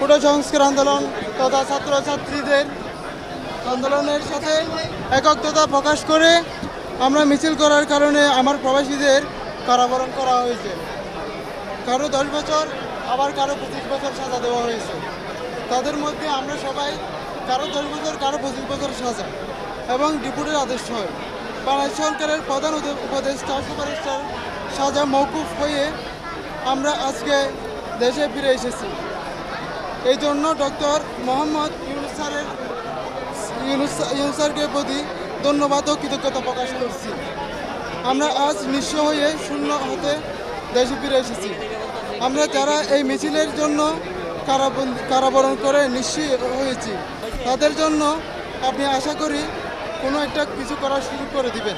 কোটা সংস্কার আন্দোলন তথা ছাত্রছাত্রীদের আন্দোলনের সাথে একাত্মতা প্রকাশ করে আমরা মিছিল করার কারণে আমার প্রবাসীদের কারাবরণ করা হয়েছে। কারো 10 বছর, আবার কারো 25 বছর সাজা দেওয়া হয়েছে। তাদের মধ্যে আমরা সবাই কারো 10 বছর, কারো 25 বছর সাজা এবং ডিপুটির আদেশ হয়। বাংলাদেশ সরকারের প্রধান উপদেষ্টা সুপারিশার সাজা মওকুফ হয়ে আমরা আজকে দেশে ফিরে এসেছি। এই জন্য ডক্টর মোহাম্মদ ইউনূস স্যারকে প্রতি ধন্যবাদ ও কৃতজ্ঞতা প্রকাশ করছি। আমরা আজ নিঃস্ব হয়ে শূন্য হতে দেশে ফিরে এসেছি। আমরা যারা এই মিছিলের জন্য কারাবরণ করে নিঃস্ব হয়েছি, তাদের জন্য আপনি আশা করি কোনো একটা কিছু করার সুযোগ করে দিবেন।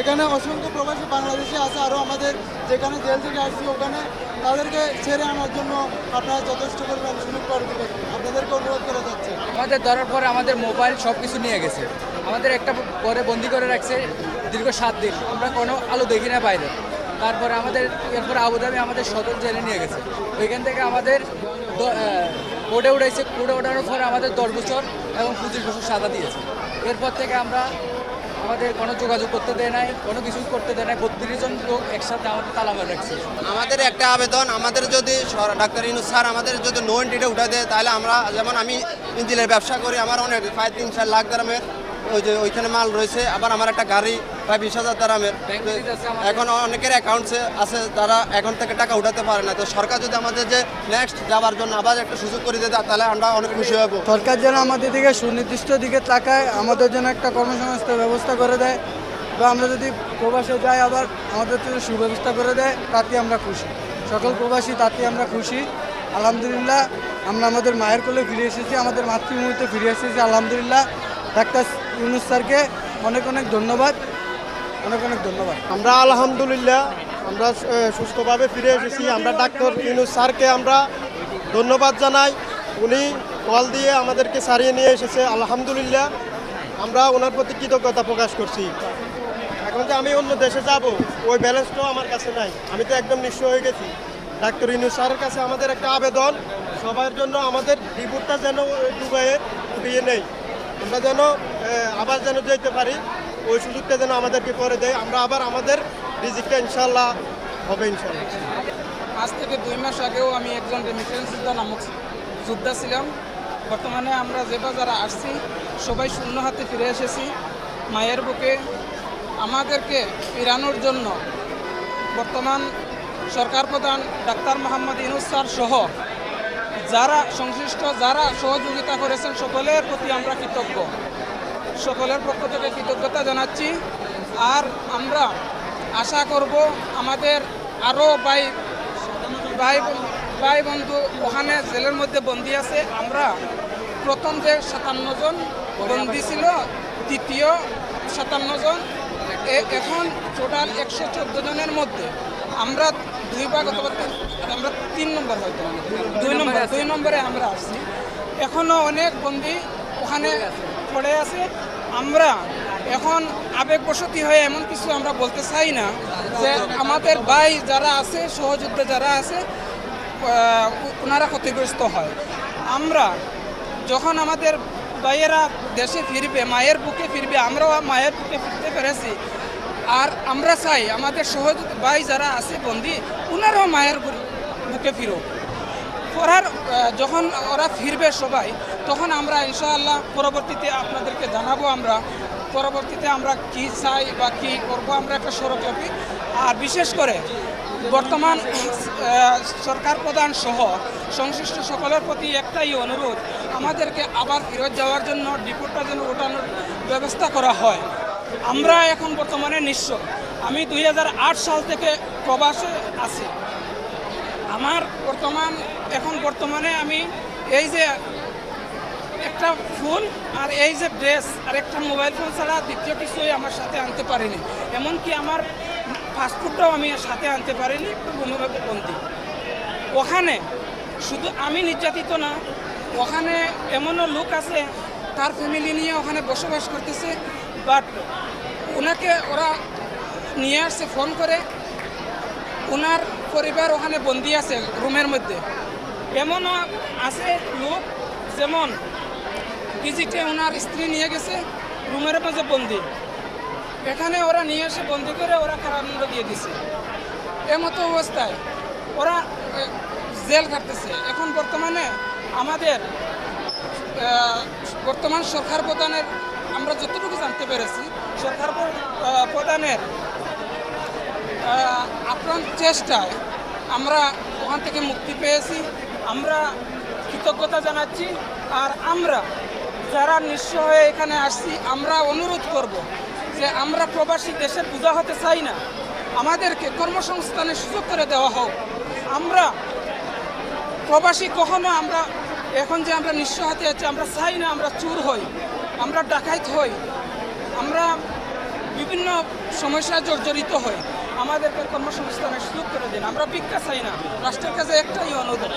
এখানে অসংখ্য প্রবাসী বাংলাদেশে আছে, আরও আমাদের যেখানে জেল থেকে আসছি ওখানে তাদেরকে ছেড়ে আনার জন্য আপনারা যথেষ্ট পরিমাণ সুযোগ করে দেবেন, আপনাদেরকে অনুরোধ করা যাচ্ছে। আমাদের ধরার পরে আমাদের মোবাইল সব কিছু নিয়ে গেছে, আমাদের একটা পরে বন্দি করে রাখছে দীর্ঘ 7 দিন, আমরা কোনো আলো দেখি না বাইরে। তারপরে আমাদের এরপরে আবুধাবি আমাদের সদর জেলে নিয়ে গেছে, ওইখান থেকে আমাদের কোর্টে উঠাইছে, কোর্টে ওঠানোর পরে আমাদের 10 বছর এবং 25 বছর সাজা দিয়েছে। এরপর থেকে আমাদের কোনো যোগাযোগ করতে দেয় নাই, কোনো কিছু করতে দেয় নাই। 32 জন লোক একসাথে আমাদের তালা মারা রাখছে। আমাদের একটা আবেদন, আমাদের যদি ডাক্তার ইউনূস স্যার আমাদের যদি নো এন্ট্রিটা উঠা দেয়, তাহলে আমরা যেমন আমি ইঞ্জিনের ব্যবসা করি, আমার অনেক 3-4 লাখ দামের ওইখানে মাল রয়েছে, আবার আমার একটা গাড়ি প্রায় 20,000 দামের। এখন অনেকের অ্যাকাউন্টসে আছে, তারা অ্যাকাউন্ট থেকে টাকা উঠাতে পারে না। তো সরকার যদি আমাদের যে নেক্সট যাওয়ার জন্য আবার একটা সুযোগ করে দেয়, তাহলে আমরা অনেক খুশি হব। সরকার যেন আমাদের দিকে সুনির্দিষ্ট দিকে তাকায়, আমাদের জন্য একটা কর্মসংস্থান ব্যবস্থা করে দেয়, বা আমরা যদি প্রবাসে যাই আবার আমাদের জন্য সুব্যবস্থা করে দেয়, তাতে আমরা খুশি। সকল প্রবাসী তাতে আমরা খুশি। আলহামদুলিল্লাহ আমরা আমাদের মায়ের কোলে ফিরে এসেছি, আমাদের মাতৃভূমিতে ফিরে এসেছি। আলহামদুলিল্লাহ ডাক্তার ইউনূস স্যারকে অনেক অনেক ধন্যবাদ, অনেক অনেক ধন্যবাদ। আমরা আলহামদুলিল্লাহ আমরা সুস্থভাবে ফিরে এসেছি। আমরা ডাক্তার ইউনূস স্যারকে আমরা ধন্যবাদ জানাই। উনি কল দিয়ে আমাদেরকে সারিয়ে নিয়ে এসেছে, আলহামদুলিল্লাহ আমরা ওনার প্রতি কৃতজ্ঞতা প্রকাশ করছি। এখন যে আমি অন্য দেশে যাব, ওই ব্যালেন্সটাও আমার কাছে নাই, আমি তো একদম নিঃস্ব হয়ে গেছি। ডাক্তার ইউনূস স্যারের কাছে আমাদের একটা আবেদন, সবার জন্য আমাদের রিপোর্টটা যেন দুবাইয়ে উঠিয়ে নেই, আমরা যেন আবার যেন যেতে পারি, ওই সুযোগটা যেন আমাদেরকে করে দেয়। আমরা আবার আমাদের রিজিকটা ইনশাল্লাহ হবে ইনশাল্লাহ। আজ থেকে 2 মাস আগেও আমি একজন রেমিটেন্স যোদ্ধা নামক যোদ্ধা ছিলাম। বর্তমানে আমরা যারা আসছি সবাই শূন্য হাতে ফিরে এসেছি। মায়ের বুকে আমাদেরকে ফিরানোর জন্য বর্তমান সরকার প্রধান ডাক্তার মোহাম্মদ ইউনূস স্যার সহ যারা সংশ্লিষ্ট, যারা সহযোগিতা করেছেন, সকলের প্রতি আমরা কৃতজ্ঞ। সকলের পক্ষ থেকে কৃতজ্ঞতা জানাচ্ছি। আর আমরা আশা করব আমাদের আরও ভাই বন্ধু ওখানে জেলের মধ্যে বন্দি আছে। আমরা প্রথম যে 57 জন বন্দি ছিল, দ্বিতীয় 57 জন, এখন টোটাল 114 জনের মধ্যে আমরা 2 ভাগ অথবা আমরা 3 নম্বর, হয়তো 2 নম্বরে আমরা আসছি। এখনও অনেক বন্দি ওখানে পড়ে আছে। আমরা এখন আবেগবশতী হয়ে এমন কিছু আমরা বলতে চাই না যে আমাদের ভাই যারা আছে, সহযোদ্ধা যারা আছে, ওনারা ক্ষতিগ্রস্ত হয়। আমরা যখন আমাদের ভাইয়েরা দেশে ফিরবে, মায়ের বুকে ফিরবে, আমরাও মায়ের বুকে ফিরতে পেরেছি। আর আমরা চাই আমাদের সহযোদ্ধা ভাই যারা আছে বন্দি, ওনারাও মায়ের বুকে ফিরো। যখন ওরা ফিরবে সবাই, তখন আমরা ইনশাআল্লাহ পরবর্তীতে আপনাদেরকে জানাবো আমরা পরবর্তীতে আমরা কি চাই বা কি করবো, আমরা একটা স্মারকলিপি। আর বিশেষ করে বর্তমান সরকার প্রধান সহ সংশ্লিষ্ট সকলের প্রতি একটাই অনুরোধ, আমাদেরকে আবার ফেরত যাওয়ার জন্য ডিপোটা যেন ওঠানোর ব্যবস্থা করা হয়। আমরা এখন বর্তমানে নিঃস্ব। আমি 2008 সাল থেকে প্রবাসে আছি। আমার বর্তমানে আমি এই যে একটা ফোন আর এই যে ড্রেস আর একটা মোবাইল ফোন ছাড়া দ্বিতীয় কিছুই আমার সাথে আনতে পারিনি। এমনকি আমার পাসপোর্টটাও আমি সাথে আনতে পারিনি, কোনোভাবে বন্দি। ওখানে শুধু আমি নির্যাতিত না, ওখানে এমনও লোক আছে তার ফ্যামিলি নিয়ে ওখানে বসবাস করতেছে, বাট ওনাকে ওরা নিয়ে আসছে ফোন করে, ওনার পরিবার ওখানে বন্দি আছে রুমের মধ্যে। এমনও আছে লোক যেমন ভিজিটে ওনার স্ত্রী নিয়ে গেছে রুমের মাঝে বন্দি, এখানে ওরা নিয়ে এসে বন্দি করে ওরা কারাদণ্ড দিয়ে দিছে। এমতো অবস্থায় ওরা জেল কাটতেছে। এখন বর্তমানে আমাদের বর্তমান সরকার প্রধানের আমরা যতটুকু জানতে পেরেছি, সরকার প্রধানের আপ্রাণ চেষ্টায় আমরা ওখান থেকে মুক্তি পেয়েছি। আমরা কৃতজ্ঞতা জানাচ্ছি। আর আমরা যারা নিঃস্ব হয়ে এখানে আসছি, আমরা অনুরোধ করব যে আমরা প্রবাসী দেশের বোঝা হতে চাই না, আমাদেরকে কর্মসংস্থানের সুযোগ করে দেওয়া হোক। আমরা প্রবাসী কখনো আমরা এখন যে আমরা নিঃস্ব হাতে আছি, আমরা চাই না আমরা চুর হই, আমরা ডাকাইত হই, আমরা বিভিন্ন সমস্যায় জর্জরিত হই। আমাদেরকে কর্মসংস্থানের সুযোগ করে দিন। আমরা ভিক্ষা চাই না। রাষ্ট্রের কাছে একটাই অনুরোধ।